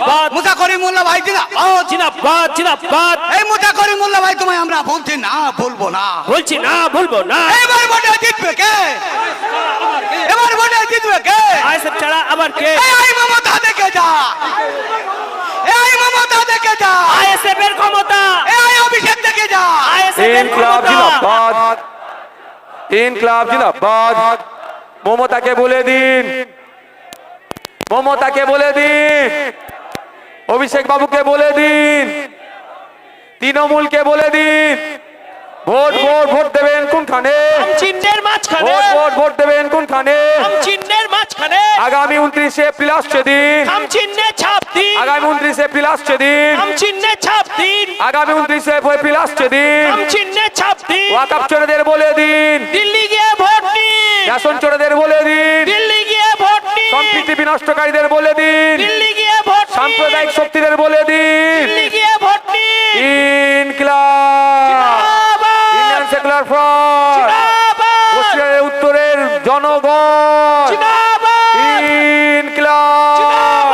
জিন্দাবাদ মুসা করিমুল্লাহ ভাই জিন্দাবাদ জিন্দাবাদ জিন্দাবাদ এই মুসা করিমুল্লাহ ভাই তোমায় আমরা বলছি না বলবো না বলছি না বলবো না এবার ভোটে জিতবে কে এবার ভোটে জিতবে কে আইএসএফ ছাড়া আবার কে এই মমতা দেখে যা এই মমতা দেখে যা আইএসএফ এর ক্ষমতা এই অভিষেক দেখে যা আইএসএফ এর ইনকলাব ক্ষমতা জিন্দাবাদ ইনকলাব জিন্দাবাদ মমতাকে বলে দিন মমতাকে বলে দিন অভিষেক বাবুকে বলে দিন তৃণমূলকে বলে দিন ভোট ভোট ভোট দেবেন কোনখানে চিহ্নের মাঝখানে ভোট ভোট ভোট দেবেন কোনখানে চিহ্নের মাঝখানে আগামী 29 এপ্রিল আসছে দিন চিহ্নে ছাপ দিন আগামী 29 এপ্রিল আসছে দিন চিহ্নে ছাপ দিন আগামী 29 এপ্রিল আসছে দিন চিহ্নে ছাপ দিন ওয়াকফ চোরেদের বলে দিন দিল্লি গিয়ে ভোট দিন রেশন চোরেদের বলে দিন দিল্লি গিয়ে ভোট দিন সম্প্রীতি বিনষ্টকারীদের বলে দিন দিল্লি গিয়ে ভোট দিন সাম্প্রদায়িক শক্তিদের বলে দিন দিল্লি গিয়ে ভোট দিন ইনকলাব ইন্ডিয়ান সেকুলার ফ্রন্ট বসিরহাটের উত্তরের জনগণ ইনকলাব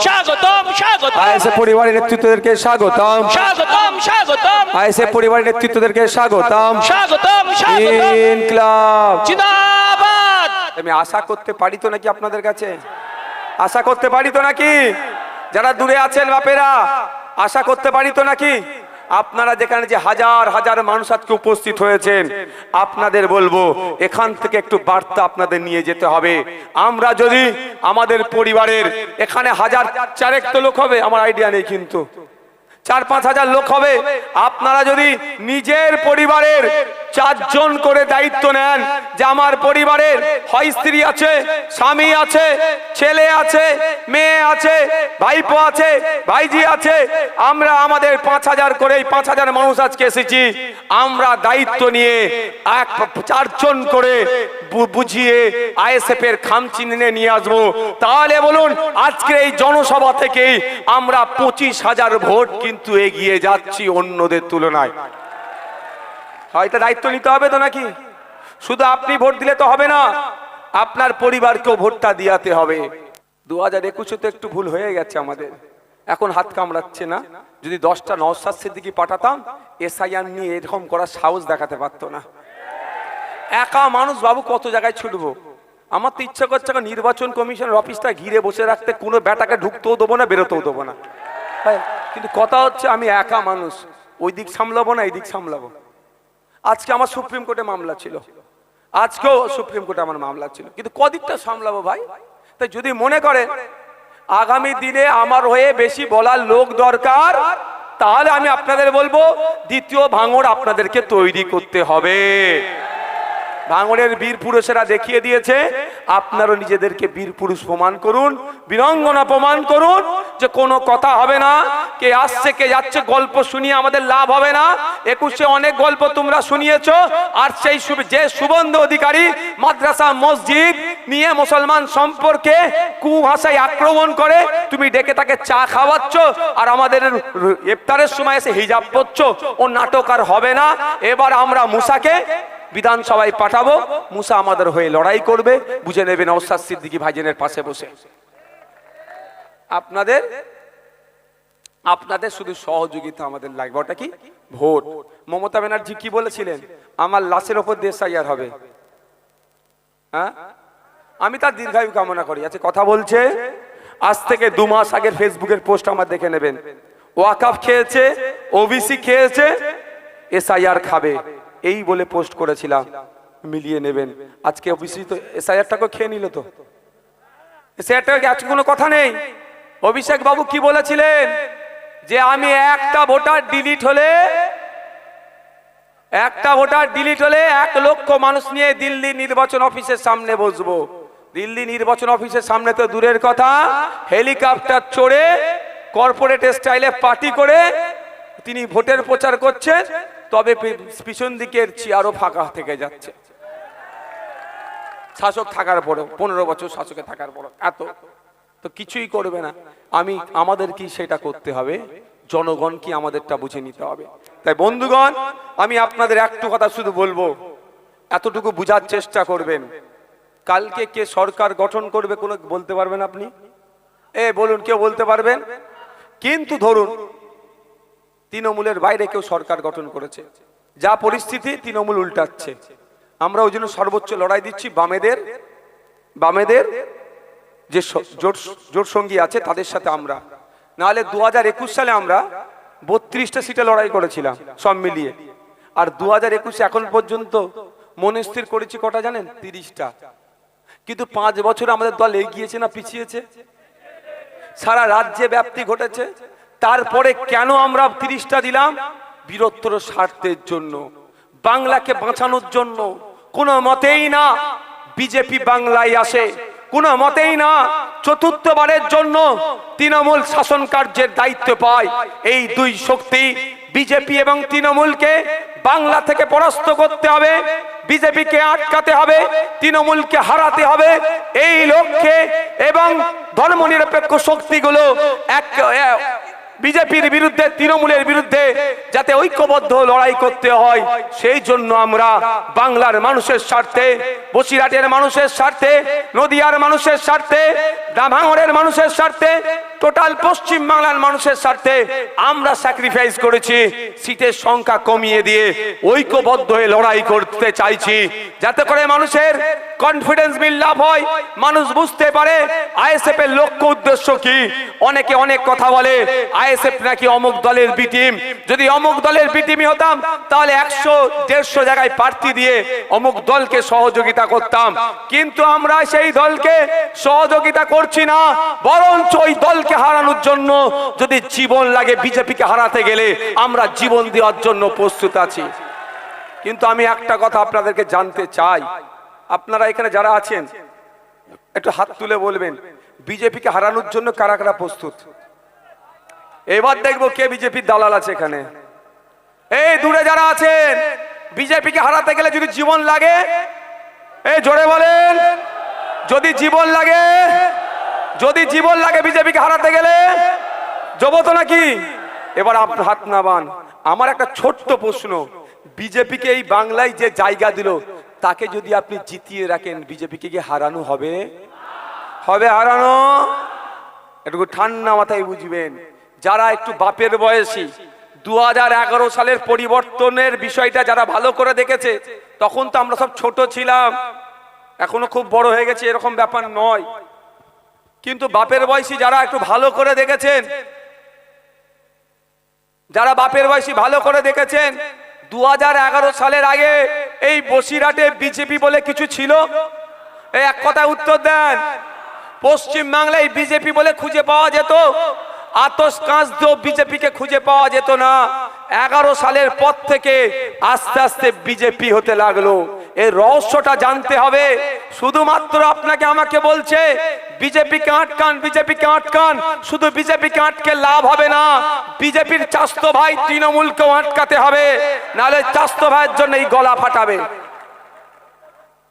স্বাগতম স্বাগতম আইএসএফ পরিবারের নেতৃত্বদেরকে স্বাগতম স্বাগতম স্বাগতম আইএসএফ পরিবারের নেতৃত্বদেরকে স্বাগতম স্বাগতম স্বাগতম ইনকলাব জিন্দাবাদ আমি আশা করতে পারি তো নাকি আপনাদের কাছে আশা করতে পারি তো নাকি যারা দূরে আছেন বাপেরা আশা করতে পারি তো নাকি আপনারা যেখানে যে হাজার হাজার মানুষ আজকে উপস্থিত হয়েছেন আপনাদের বলবো এখান থেকে একটু বার্তা আপনাদের নিয়ে যেতে হবে আমরা যদি আমাদের পরিবারের এখানে হাজার চারেক তো লোক হবে আমার আইডিয়া নেই কিন্তু 4-5 হাজার লোক হবে আপনারা যদি নিজের পরিবারের 4 জন করে দায়িত্ব নেন যে আমার পরিবারের হয় স্ত্রী আছে স্বামী আছে ছেলে আছে মেয়ে আছে ভাইপো আছে ভাইজি আছে আমরা আমাদের 5,000 করে 5,000 মানুষ আজকে এসেছি আমরা দায়িত্ব নিয়ে 4 জন করে বুঝিয়ে আইএসএফ এর খামচিহ্নে নিয়ে আসবো তাহলে বলুন আজকে এই জনসভা থেকেই আমরা 25,000 ভোট কিন্তু এগিয়ে যাচ্ছি অন্যদের তুলনায় হয়তো দায়িত্ব নিতে হবে তো নাকি শুধু আপনি ভোট দিলে তো হবে না আপনার পরিবারকেও ভোটটা দিয়াতে হবে 2021 তো একটু ভুল হয়ে গেছে আমাদের এখন হাত কামড়াচ্ছে না যদি 10টা নওশাদ সিদ্দিকী পাঠাতাম এসআইআর নিয়ে এরকম করার সাহস দেখাতে পারতো না একা মানুষ বাবু কত জায়গায় ছুটবো আমার তো ইচ্ছা করছে নির্বাচন কমিশনের অফিসটা ঘিরে বসে রাখতে কোনো ব্যাটাকে ঢুকতেও দেবো না বেরোতেও দেবো না কিন্তু কথা হচ্ছে আমি একা মানুষ ওই দিক সামলাবো না এই দিক সামলাবো আজকে আমার সুপ্রিম কোর্টে মামলা ছিল আজকেও সুপ্রিম কোর্টে আমার মামলা ছিল কিন্তু কদিকটা সামলাবো ভাই তাই যদি মনে করে আগামী দিনে আমার হয়ে বেশি বলার লোক দরকার তাহলে আমি আপনাদের বলবো দ্বিতীয় ভাঙড় আপনাদেরকে তৈরি করতে হবে ভাঙড়ের বীর পুরুষেরা দেখিয়ে দিয়েছে আপনারও নিজেদেরকে বীর পুরুষ প্রমাণ করুন বীরাঙ্গনা প্রমাণ করুন যে কোনো কথা হবে না কে আসছে কে যাচ্ছে গল্প শুনিয়ে আমাদের লাভ হবে না 21-এ অনেক গল্প তোমরা শুনিয়েছো আর সেই যে সুবন্ধ অধিকারী মাদ্রাসা মসজিদ নিয়ে মুসলমান সম্পর্কে কুভাষায় আক্রমণ করে তুমি ডেকে তাকে চা খাওয়াচ্ছ আর আমাদের ইফতারের সময় এসে হিজাব পরছো ও নাটক আর হবে না এবার আমরা মুসাকে বিধানসভায় পাঠাবো মুসা আমাদের হয়ে লড়াই করবে বুঝে নেবে নওশাদ সিদ্দিকী ভাইজানের পাশে বসে আপনাদের শুধু সহযোগিতা আমাদের লাগবে ওটা কি ভোট মমতা ব্যানার্জি কি বলেছিলেন আমার লাশের ওপর এসআইআর হবে হ্যাঁ আমি তার দীর্ঘায়ু কামনা করি আচ্ছা কথা বলছে আজ থেকে 2 মাস আগের ফেসবুকের পোস্ট আমার দেখে নেবেন ওয়াকফ খেয়েছে ওবিসি খেয়েছে এসআইআর খাবে এই বলে পোস্ট করেছিলাম মিলিয়ে নেবেন আজকে ওবিসি তো এসআইআরটাকে খেয়ে নিল তো এসআইআরটাকে আজকে কোনো কথা নেই অভিষেক বাবু কি বলেছিলেন যে আমি একটা ভোটার ডিলিট হলে 1 লক্ষ মানুষ নিয়ে দিল্লি নির্বাচন অফিসের সামনে বসবো দিল্লি নির্বাচন অফিসের সামনে তো দূরের কথা হেলিকপ্টার চড়ে কর্পোরেট স্টাইলে পার্টি করে তিনি ভোটের প্রচার করছেন তবে পিছন দিকের চেয়ারও ফাঁকা থেকে যাচ্ছে শাসক থাকার পরেও 15 বছর শাসকে থাকার পর এত তো কিছুই করবে না আমাদের কি সেটা করতে হবে জনগণ কি আমাদেরটা বুঝে নিতে হবে তাই বন্ধুগণ আমি আপনাদের একটু কথা শুধু বলবো এতটুকু বুঝার চেষ্টা করবেন কালকে কে সরকার গঠন করবে কোনো বলতে পারবেন আপনি বলুন, কেউ বলতে পারবেন? কিন্তু ধরুন তৃণমূলের বাইরে কেউ সরকার গঠন করেছে, যা পরিস্থিতি তৃণমূল উল্টাচ্ছে, আমরা ওই জন্য সর্বোচ্চ লড়াই দিচ্ছি বামেদের যে জোট সঙ্গী আছে তাদের সাথে আমরা। নাহলে 2021 সালে আমরা 32টা সিটে লড়াই করেছিলাম সব মিলিয়ে, আর 2021 এখন পর্যন্ত মনস্থির করেছি কটা জানেন? 30টা। কিন্তু 5 বছর আমাদের দল এগিয়েছে না পিছিয়েছে? সারা রাজ্যে ব্যাপ্তি ঘটেছে। তারপরে কেন আমরা 30টা দিলাম? বৃহত্তর স্বার্থের জন্য, বাংলাকে বাঁচানোর জন্য। কোনো মতেই না বিজেপি বাংলায় আসে, কোনো মতেই না চতুর্থবারের জন্য তৃণমূল শাসন কার্যের দায়িত্ব পায়। এই দুই শক্তি বিজেপি এবং তৃণমূলকে বাংলা থেকে পরাস্ত করতে হবে, বিজেপিকে আটকাতে হবে, তৃণমূলকে হারাতে হবে। এই লক্ষ্যে এবং ধর্মনিরপেক্ষ শক্তিগুলো বিজেপির বিরুদ্ধে, তৃণমূলের বিরুদ্ধে যাতে ঐক্যবদ্ধ লড়াই করতে হয়, সেই জন্য আমরা বাংলার মানুষের স্বার্থে, বসিরহাটের মানুষের স্বার্থে, নদিয়ার মানুষের স্বার্থে, ভাঙড়ের মানুষের স্বার্থে, টোটাল পশ্চিম বাংলার মানুষের স্বার্থে আমরা স্যাক্রিফাইস করেছি। সিটের সংখ্যা কমিয়ে দিয়ে ঐক্যবদ্ধ হয়ে লড়াই করতে চাইছি, যাতে করে মানুষের কনফিডেন্স বিল্ড আপ হয়, মানুষ বুঝতে পারে আইএসএফ এর লক্ষ্য উদ্দেশ্য কি। অনেকে অনেক কথা বলে আইএসএফ নাকি অমুক দলের বি টিম। যদি অমুক দলের বি টিমই হতাম তাহলে 100-150 জায়গায় প্রার্থী দিয়ে অমুক দলকে সহযোগিতা করতাম, কিন্তু আমরা সেই দলকে সহযোগিতা করছি না, বরঞ্চ ওই দলকে হারানোর জন্য যদি জীবন লাগে, বিজেপিকে হারাতে গেলে আমরা জীবন দেওয়ার জন্য প্রস্তুত আছি। কিন্তু আমি একটা কথা আপনাদেরকে জানতে চাই, আপনারা এখানে যারা আছেন একটু হাত তুলে বলবেন বিজেপিকে হারানোর জন্য কারা কারা প্রস্তুত? এবার দেখবো কে বিজেপির দালাল আছে এখানে। এই দূরে যারা আছেন, বিজেপিকে হারাতে গেলে যদি জীবন লাগে, এই জোরে বলেন, যদি জীবন লাগে, যদি জীবন লাগে বিজেপিকে হারাতে গেলে, যাবো তো নাকি? এবার আপনার হাত নামান। আমার একটা ছোট্ট প্রশ্ন, বিজেপিকে এই বাংলায় যে জায়গা দিল তাকে যদি আপনি জিতিয়ে রাখেন, বিজেপিকে কি হারানো হবে? হবে হারানো? একটু ঠান্ডা মাথায় বুঝবেন। যারা একটু বাপের বয়সী, 2011 সালের পরিবর্তনের বিষয়টা যারা ভালো করে দেখেছে, তখন তো আমরা সব ছোট ছিলাম, এখনো খুব বড় হয়ে গেছে এরকম ব্যাপার নয়, কিন্তু বাপের বয়সী যারা একটু ভালো করে দেখেছেন, যারা বাপের বয়সী ভালো করে দেখেছেন, 2011 সালের আগে এই বসিরহাটে বিজেপি বলে কিছু ছিল? এই এক কথায় উত্তর দেন। পশ্চিম বাংলায় বিজেপি বলে খুঁজে পাওয়া যেত? আতস কাঁচ দিয়েও বিজেপিকে খুঁজে পাওয়া যেত না। 11 সালের পর থেকে আস্তে আস্তে বিজেপি হতে লাগলো। এই রহস্যটা জানতে হবে। শুধুমাত্র আপনাকে আমাকে বলছে বিজেপিকে আটকান, বিজেপিকে আটকান, শুধু বিজেপিকে আটকে লাভ হবে না, বিজেপির চাস্তো ভাই তৃণমূলকেও আটকাতে হবে, নাহলে চাস্তো ভাইয়ের জন্য এই গলা ফাটাবে।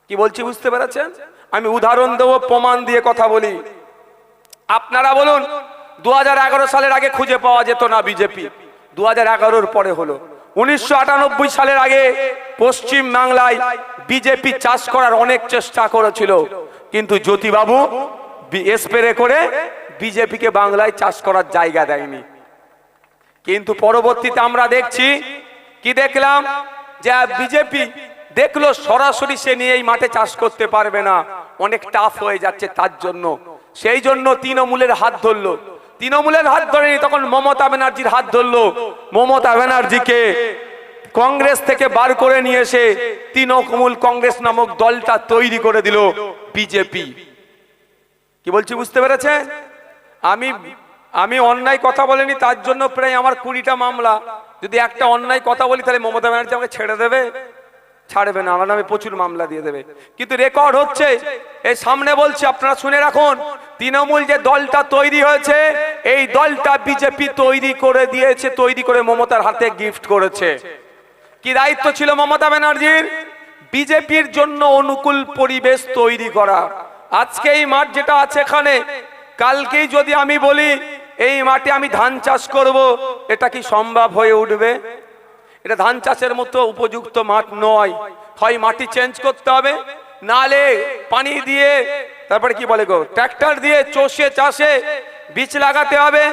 কি বলছি বুঝতে পেরেছেন? আমি উদাহরণ দেবো, প্রমাণ দিয়ে কথা বলি। আপনারা বলুন 2011 সালের আগে খুঁজে পাওয়া যেত না বিজেপি, 2011-র পরে হলো। 1998 সালের আগে পশ্চিম বাংলায় বিজেপি চাষ করার অনেক চেষ্টা করেছিল, কিন্তু জ্যোতিবাবু স্প্রে করে বিজেপিকে বাংলায় চাষ করার জায়গা দেয়নি। কিন্তু পরবর্তীতে আমরা দেখছি, কি দেখলাম, যে বিজেপি দেখলো সরাসরি সে নিয়ে এই মাঠে চাষ করতে পারবে না, অনেক টাফ হয়ে যাচ্ছে তার জন্য, সেই জন্য তৃণমূলের হাত ধরলো। তৃণমূলের হাত ধরেনি, তখন মমতা ব্যানার্জির হাত ধরলো। মমতা ব্যানার্জিকে কংগ্রেস থেকে বার করে নিয়ে এসে তৃণমূল কংগ্রেস নামক দলটা তৈরি করে দিল বিজেপি। কি বলছি বুঝতে পেরেছেন? আমি অন্যায় কথা বলিনি, তার জন্য প্রায় আমার 20টা মামলা। যদি একটা অন্যায় কথা বলি তাহলে মমতা ব্যানার্জি আমাকে ছেড়ে দেবে? ছাড়বে না, আমার নামে প্রচুর মামলা দিয়ে দেবে। কিন্তু রেকর্ড হচ্ছে, এই সামনে বলছি, আপনারা শুনে রাখুন, তৃণমূল যে দলটা তৈরি হয়েছে, এই দলটা বিজেপি তৈরি করে দিয়েছে, তৈরি করে মমতার হাতে গিফট করেছে। কি দায়িত্ব ছিল মমতা ব্যানার্জির? বিজেপির জন্য অনুকূল পরিবেশ তৈরি করা। আজকে এই মাঠ যেটা আছে এখানে, কালকেই যদি আমি বলি এই মাঠে আমি ধান চাষ করব, এটা কি সম্ভব হয়ে উঠবে? এটা ধান চাষের মতো উপযুক্ত মাঠ নয়। হয় মাটি চেঞ্জ করতে হবে, নালে পানি দিয়ে, তারপরে কি বলে গো, ট্রাক্টর দিয়ে চষে চাষে বীজ লাগাতে হবে,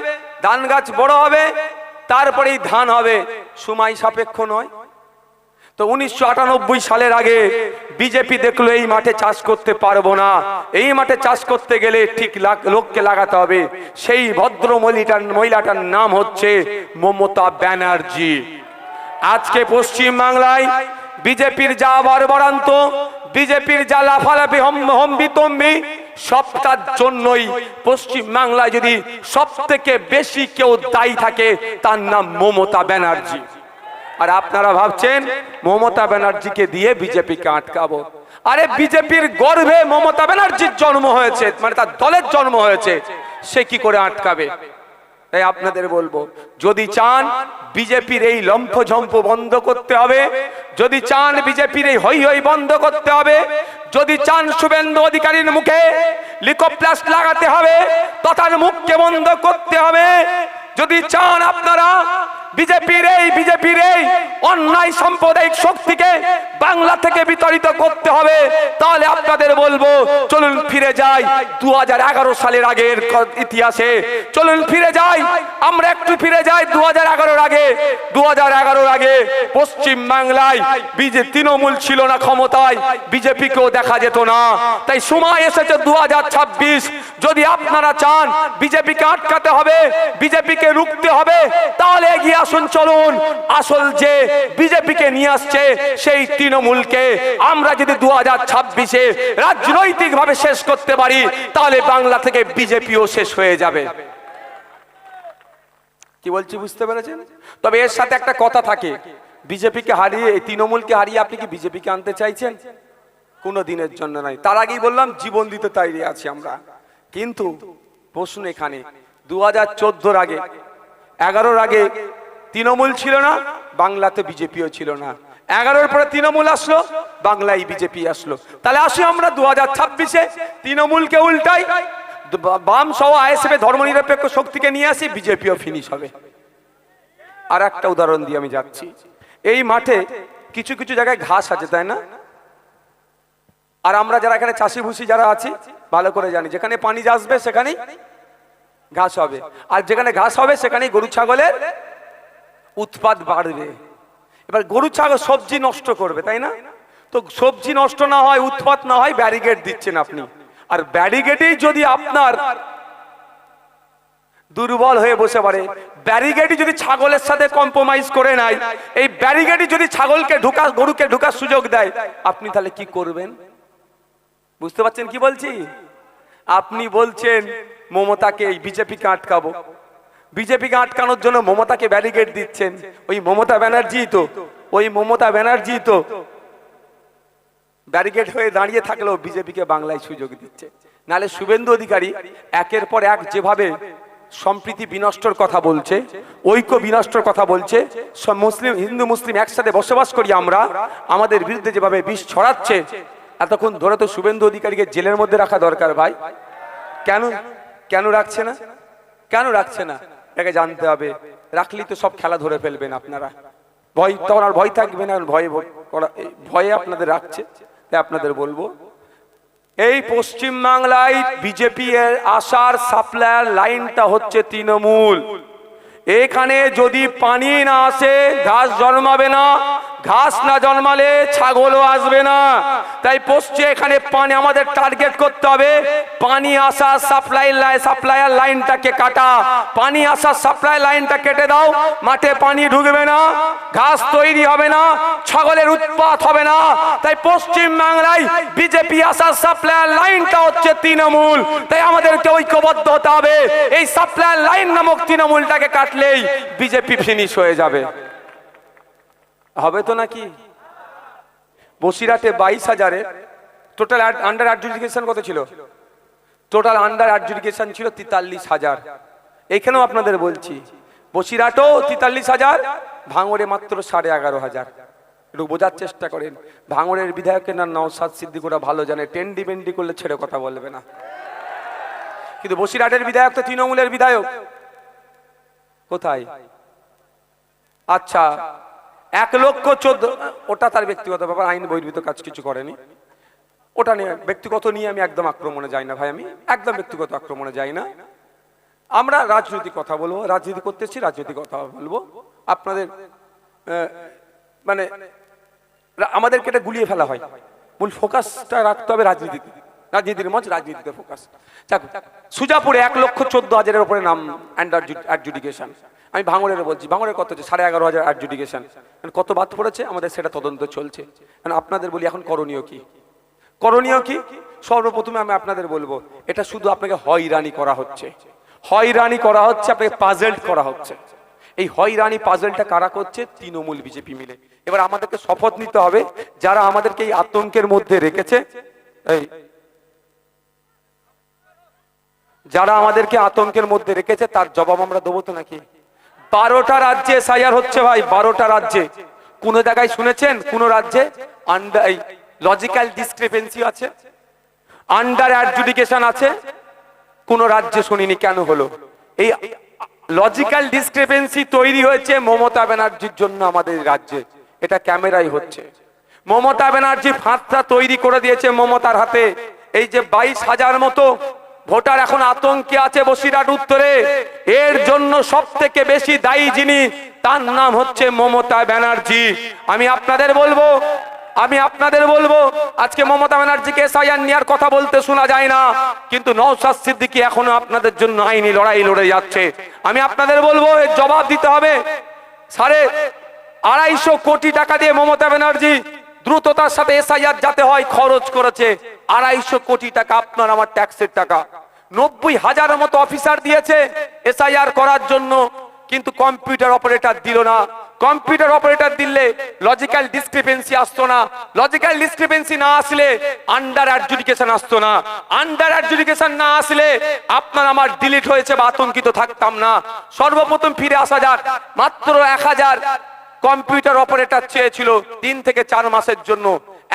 ধান গাছ বড় হবে, তারপরেই ধান হবে। সময় সাপেক্ষ নয় তো 1998 সালের আগে বিজেপি দেখলো এই মাঠে চাষ করতে পারবো না, এই মাঠে চাষ করতে গেলে ঠিক লোককে লাগাতে হবে। সেই ভদ্র মহিলাটার নাম হচ্ছে মমতা ব্যানার্জি। আজকে পশ্চিম বাংলায় বিজেপির যা বর্বরান্ত, বিজেপির যা লাফালাফি হম্বিতম্বি, সবটার জন্যই পশ্চিম বাংলায় যদি সব থেকে বেশি কেউ দায়ী থাকে তার নাম মমতা ব্যানার্জি। আর আপনারা ভাবছেন মমতা ব্যানার্জিকে দিয়ে বিজেপিকে আটকাবো। আরে বিজেপির গর্ভে মমতা ব্যানার্জির জন্ম হয়েছে, মানে তার দলের জন্ম হয়েছে, সে কি করে আটকাবে? তাই আপনাদের বলবো, যদি চান বিজেপির এই লম্ফঝম্প বন্ধ করতে হবে, যদি চান বিজেপির এই হই হই বন্ধ করতে হবে, যদি চান শুভেন্দু অধিকারীর মুখে লিকোপ্লাস্ট লাগাতে হবে, তথার মুখকে বন্ধ করতে হবে, যদি চান আপনারা বিজেপির এই অন্যায় সাম্প্রদায়িক শক্তিকে বাংলা থেকে বিতাড়িত করতে হবে, তাহলে আপনাদের বলবো চলুন ফিরে যাই 2011 সালের আগের ইতিহাসে। চলুন ফিরে যাই, আমরা একটু ফিরে যাই 2011 আগে। 2011 আগে পশ্চিম বাংলায় তৃণমূল ছিল না ক্ষমতায়, বিজেপিকেও দেখা যেত না। তাই সময় এসেছে 2026, যদি আপনারা চান বিজেপিকে আটকাতে হবে, বিজেপিকে রুখতে হবে, তাহলে এগিয়ে আসুন, চলুন। আসল যে বিজেপিকে নিয়ে আসছে সেই তৃণমূলকে আমরা যদি 2026-এ রাজনৈতিক ভাবে শেষ করতে পারি, তাহলে বাংলা থেকে বিজেপিও শেষ হয়ে যাবে। কি বলছি বুঝতে পেরেছেন? তবে এর সাথে একটা কথা থাকে, বিজেপিকে হারিয়ে, তৃণমূলকে হারিয়ে আপনি কি বিজেপিকে আনতে চাইছেন? কোনো দিনের জন্য নাই। তার আগেই বললাম জীবন দিতে তৈরি আছি আমরা। কিন্তু প্রশ্ন এখানে, 2014 আগে, 11 আগে তৃণমূল ছিল না, বাংলাতে বিজেপিও ছিল না। 11 পরে তৃণমূল আসলো, বাংলায় বিজেপি আসলো। তাহলে আসি আমরা 2026-এ তৃণমূলকে উল্টাই, বাম সহ আইএসএফ ধর্মনিরপেক্ষ শক্তিকে নিয়ে আসি, বিজেপিও ফিনিশ হবে। আর একটা উদাহরণ দিয়ে আমি যাচ্ছি, এই মাঠে কিছু কিছু জায়গায় ঘাস আছে, তাই না? আর আমরা যারা এখানে চাষি ভুষি যারা আছি ভালো করে জানি, যেখানে পানি আসবে সেখানেই ঘাস হবে, আর যেখানে ঘাস হবে সেখানেই গরু ছাগলের উৎপাদ বাড়বে। এবার গরু ছাগল সবজি নষ্ট করবে, তাই না? তো সবজি নষ্ট না হয়, উৎপাদ না হয়, ব্যারিকেড দিচ্ছেন আপনি। আর ব্যারিকেডেই যদি আপনার দুর্বল হয়ে বসে পারে, ব্যারিকেডই যদি ছাগলের সাথে কম্প্রোমাইজ করে নাই, এই ব্যারিকেডই যদি ছাগলকে গরুকে ঢোকার সুযোগ দেয়, আপনি তাহলে কি করবেন? বুঝতে পারছেন কি বলছি? আপনি বলছেন মমতাকে, এই বিজেপিকে আটকাবো, বিজেপিকে আটকানোর জন্য মমতাকে ব্যারিকেড দিচ্ছেন। ওই মমতা ব্যানার্জি তো ব্যারিকেড হয়ে দাঁড়িয়ে থাকলেও বিজেপিকে বাংলায় সুযোগ দিচ্ছে। নালে শুভেন্দু অধিকারী একের পর এক যেভাবে সম্প্রীতি বিনষ্টর কথা বলছে, ঐক্য বিনষ্টর কথা বলছে, সব হিন্দু মুসলিম একসাথে বসবাস করি আমরা, আমাদের বিরুদ্ধে যেভাবে বিষ ছড়াচ্ছে, এতক্ষণ ধরে তো শুভেন্দু অধিকারীকে জেলের মধ্যে রাখা দরকার ভাই। কেন রাখছে না? কেন রাখছে না এটাকে জানতে হবে। রাখলেই তো সব খেলা ধরে ফেলবেন আপনারা, তখন আর ভয় থাকবে না, ভয়ে আপনাদের রাখছে। তাই আপনাদের বলবো, এই পশ্চিম বাংলায় বিজেপি এর আসার সাপ্লায়ার লাইনটা হচ্ছে তৃণমূল। এখানে যদি পানি না আসে ঘাস জন্মাবে না, ঘাস না জন্মালে ছাগলও আসবে না। তাই এখানে পানি আমাদের টার্গেট করতে হবে, পানি আসা সাপ্লায়ার লাইনটাকে কাটা। পানি আসা সাপ্লাই লাইনটা কেটে দাও, মাঠে পানি ঢুকবে না, ঘাস তৈরি হবে না, ছাগলের উৎপাত হবে না। তাই পশ্চিম বাংলায় বিজেপি আসার সাপ্লায়ার লাইনটা হচ্ছে তৃণমূল। তাই আমাদেরকে ঐক্যবদ্ধ হতে হবে, এই সাপ্লায়ার লাইন নামক তৃণমূলটাকে কাটলেই বিজেপি ফিনিশ হয়ে যাবে। হবে তো নাকি? বসিরহাটে 22,000-এর টোটাল আন্ডার অ্যাডজুডিকেশন কত ছিল? টোটাল আন্ডার অ্যাডজুডিকেশন ছিল 43,000। এখানেও আপনাদের বলছি, বসিরহাটও 43,000, ভাঙড়ে মাত্র 11,500। একটু বোঝার চেষ্টা করেন। ভাঙড়ের বিধায়কের নাম নওশাদ সিদ্দিক, ওরা ভালো জানে, টেন্ডি বেন্ডি করলে ছেড়ে কথা বলবে না। কিন্তু বসিরহাটের বিধায়ক তো তৃণমূলের বিধায়ক। কোথায়? আচ্ছা, 1,14,000, ওটা তার ব্যক্তিগত ব্যাপার, আইন বহির্ভূত কাজ কিছু করেনি। ওটা নিয়ে ব্যক্তিগত নিয়ে আমি একদম আক্রমণে যাই না ভাই, আমি একদম ব্যক্তিগত আক্রমণে যাই না। আমরা রাজনৈতিক কথা বলবো, রাজনীতি করতেছি, রাজনৈতিক কথা বলবো। আপনাদের মানে আমাদেরকে এটা গুলিয়ে ফেলা হয়, মূল ফোকাসটা রাখতে হবে রাজনীতিতে, রাজনীতির মঞ্চ, রাজনীতিতে ফোকাস। সুজাপুরে 1,14,000-এর উপরে নাম আন্ডার অ্যাডজুডিকেশন। আমি ভাঙড়ের বলছি, ভাঙড়ের কত হচ্ছে 11,500 অ্যাডজুডিকেশন, কত বাদ পড়েছে আমাদের সেটা তদন্ত চলছে। আপনাদের বলি এখন করণীয় কি, করণীয় কি? সর্বপ্রথমে আমি আপনাদের বলবো, এটা শুধু আপনাকে হয়রানি করা হচ্ছে, হয়রানি করা হচ্ছে, আপনাকে পাজেল করা হচ্ছে। এই হয়রানি পাজেলটা কারা করছে? তৃণমূল বিজেপি মিলে। এবার আমাদেরকে শপথ নিতে হবে, যারা আমাদেরকে এই আতঙ্কের মধ্যে রেখেছে, এই যারা আমাদেরকে আতঙ্কের মধ্যে রেখেছে তার জবাব আমরা দেবো তো নাকি? 12টা রাজ্যে এসআইআর হচ্ছে ভাই, 12টা রাজ্যে। কোন জায়গায় শুনেছেন কোন রাজ্যে আন্ডার লজিক্যাল ডিসক্রিপেন্সি আছে, আন্ডার অ্যাডজুডিকেশন আছে? কোন রাজ্যে শুনিনি। কেন হলো? এই লজিক্যাল ডিসক্রিপেন্সি তৈরি হয়েছে মমতা ব্যানার্জির জন্য আমাদের রাজ্যে। এটা ক্যামেরাই হচ্ছে। মমতা ব্যানার্জি ফাঁদটা তৈরি করে দিয়েছে মমতার হাতে। এই যে 22,000 মতো ভোটার এখন আতঙ্কে আছে বসিরহাট উত্তরে, এর জন্য সব থেকে বেশি দায়ী যিনি, তার নাম হচ্ছে মমতা ব্যানার্জি। আমি আপনাদের বলবো আজকে মমতা ব্যানার্জিকে এসআইআর নেওয়ার কথা বলতে শোনা যায় না, কিন্তু নওশাদ সিদ্দিকী এখনো আপনাদের জন্য আইনি লড়াই লড়ে যাচ্ছে। আমি আপনাদের বলবো এর জবাব দিতে হবে। 250 কোটি টাকা দিয়ে মমতা ব্যানার্জি দ্রুততার সাথে এসআইআর যাতে হয় খরচ করেছে। 250 কোটি টাকা আপনার আমার ট্যাক্সের টাকা। 90,000-এর মতো অফিসার দিয়েছে এসআইআর করার জন্য, কিন্তু কম্পিউটার অপারেটর দিল না। কম্পিউটার অপারেটর দিলে লজিক্যাল ডিসক্রিপেন্সি আসতো না, লজিক্যাল ডিসক্রিপেন্সি না আসলে আন্ডার অ্যাডজুডিকেশন আসতো না, আন্ডার অ্যাডজুডিকেশন না আসলে আপনার আমার ডিলিট হয়েছে বা আতঙ্কিত থাকতাম না। সর্বপ্রথম ফিরে আসা যাক, মাত্র 1000 কম্পিউটার অপারেটর চেয়েছিল 3 থেকে 4 মাসের জন্য।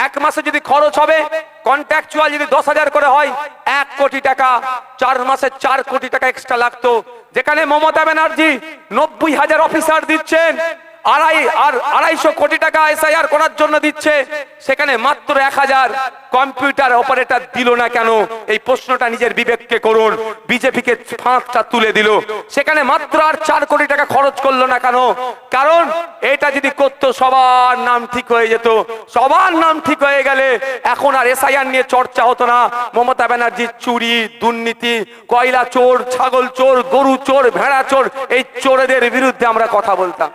1 মাসে যদি খরচ হবে কন্ট্রাকচুয়াল যদি 10,000 করে হয় 1 কোটি টাকা, 4 মাসে 4 কোটি টাকা এক্সট্রা লাগতো। যেখানে মমতা ব্যানার্জি 90,000 অফিসার দিচ্ছেন, 250 কোটি টাকা এসআইআর করার জন্য দিচ্ছে, সেখানে মাত্র 1000 কম্পিউটার অপারেটর দিল না কেন? এই প্রশ্নটা নিজের বিবেককে করুন। বিজেপিকে ফাঁদটা তুলে দিল, সেখানে মাত্র আর 4 কোটি টাকা খরচ করলো না কেন? কারণ এটা যদি করতো সবার নাম ঠিক হয়ে যেত। সবার নাম ঠিক হয়ে গেলে এখন আর এসআইআর নিয়ে চর্চা হতো না। মমতা ব্যানার্জির চুরি, দুর্নীতি, কয়লা চোর, ছাগল চোর, গরু চোর, ভেড়া চোর, এই চোরেদের বিরুদ্ধে আমরা কথা বলতাম।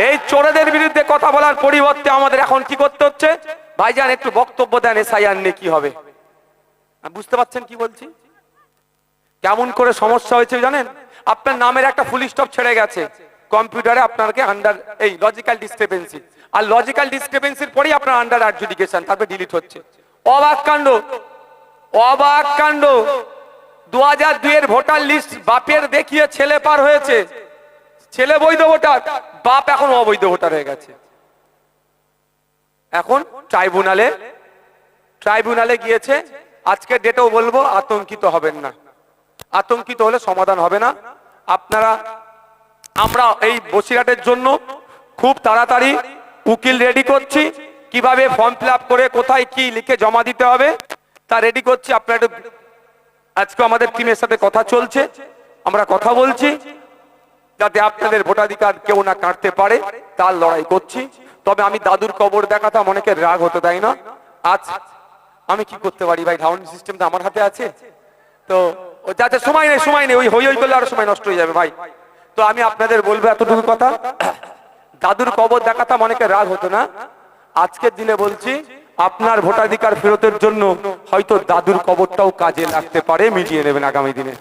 এই চোরেদের বিরুদ্ধে কথা বলার পরিবর্তে আমাদের এখন কি করতে হচ্ছে? ভাইজান একটু বক্তব্য দেন এসআইআর নিয়ে কি হবে। বুঝতে পারছেন কি বলছি? কেমন করে সমস্যা হয়েছে জানেন? আপনার নামের একটা ফুল স্টপ ছেড়ে গেছে কম্পিউটারে, আপনাকে আন্ডার এই লজিক্যাল ডিসক্রিপেন্সি, আর লজিক্যাল ডিসক্রিপেন্সির পরেই আপনার আন্ডার অ্যাডজুডিকেশন, তারপরে ডিলিট হচ্ছে। অবাক কাণ্ড, অবাক কাণ্ড। 2002-এর ভোটার লিস্ট বাপের দেখিয়ে ছেলে পার হয়েছে, ছেলে বৈধ ভোটার, বাপ এখন অবৈধ ভোটার হয়ে গেছে। এখন ট্রাইব্যুনালে গিয়েছে। আজকে ডেটেও বলবো, আতঙ্কিত হবেন না, আতঙ্কিত হলে সমাধান হবে না। আমরা এই বসিরহাটের জন্য খুব তাড়াতাড়ি উকিল রেডি করছি, কিভাবে ফর্ম ফিল আপ করে কোথায় কি লিখে জমা দিতে হবে তা রেডি করছি। আপনারা আজকে আমাদের টিমের সাথে কথা চলছে, আমরা কথা বলছি যাতে আপনাদের ভোটাধিকার কেউ না কাটতে পারে, তার লড়াই করছি। তবে আমি দাদুর কবর দেখাতাম, অনেকের রাগ হতে দেয় না। আজ আমি কি করতে পারি ভাই, ডাউন সিস্টেমটা আমার হাতে আছে তো, যাতে সময় নেই, ওই হই করলে আরো সময় নষ্ট হয়ে যাবে ভাই। তো আমি আপনাদের বলবো এতটুকু কথা, দাদুর কবর দেখাতাম, অনেকের রাগ হতো না। আজকের দিনে বলছি, আপনার ভোটাধিকার ফেরতের জন্য হয়তো দাদুর কবরটাও কাজে লাগতে পারে, মিটিয়ে নেবেন আগামী দিনে।